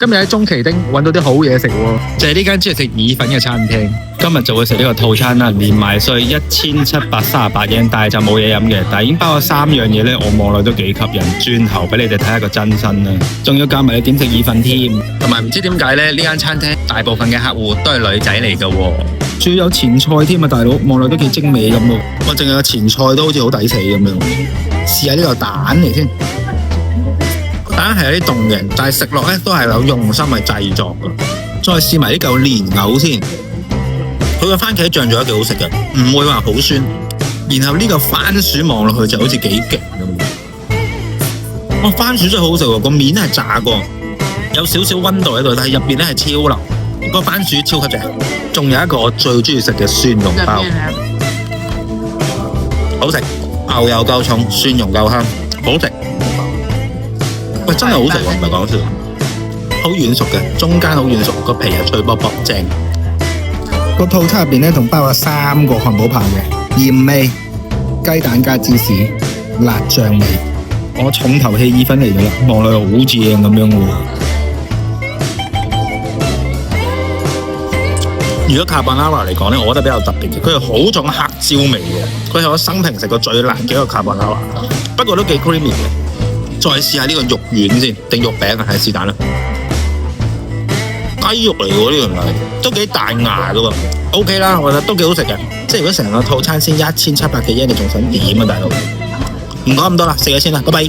今日喺中奇丁揾到啲好嘢食喎，就係呢間專係食意粉嘅餐廳。今日就會食呢個套餐啦，連埋稅1738 yen，但係就冇嘢飲嘅，但係已經包咗3樣嘢咧，我望落都幾吸引。轉頭俾你哋睇下個真身啦，仲要教埋你點食意粉添。同埋唔知點解咧，呢間餐廳大部分嘅客戶都係女仔嚟㗎喎，仲要有前菜添啊，大佬望落都幾精美咁喎。我淨係個前菜都好似好抵死咁樣。試下呢個蛋嚟先。蛋係有啲凍嘅，但係食落咧都係有用心去製作嘅。再試埋呢嚿蓮藕先，佢個番茄醬做得幾好食嘅，唔會話好酸。然後呢個番薯望落去就好似幾勁咁。番薯真係好好食喎，個面係炸過，有少少溫度喺度，但係入邊咧係超腍。個番薯超級正。仲有一個我最中意食嘅蒜蓉包，好食，牛油夠重，蒜蓉夠香，好食。喂，真係好食喎，唔係講笑，好軟熟嘅，中間好軟熟，個皮係脆卜卜，正。個套餐入邊咧，仲包咗3個漢堡扒嘅，鹽味、雞蛋加芝士、辣醬味。我重頭戲意粉嚟㗎啦，望落去好正咁樣喎。如果卡巴拉華嚟講咧，我覺得比較特別嘅，佢係好重黑椒味嘅，佢係我生平食過最辣嘅一個卡巴拉華，不過都幾 creamy 嘅。再試下呢個肉丸先，定肉餅啊，係是但啦。雞肉嚟喎呢樣係，都幾大牙噶喎。OK 啦，我覺得都幾好食嘅。即係如果成個套餐先1700幾yen，你仲想點啊，大佬？唔講咁多啦，食咗先啦，拜拜。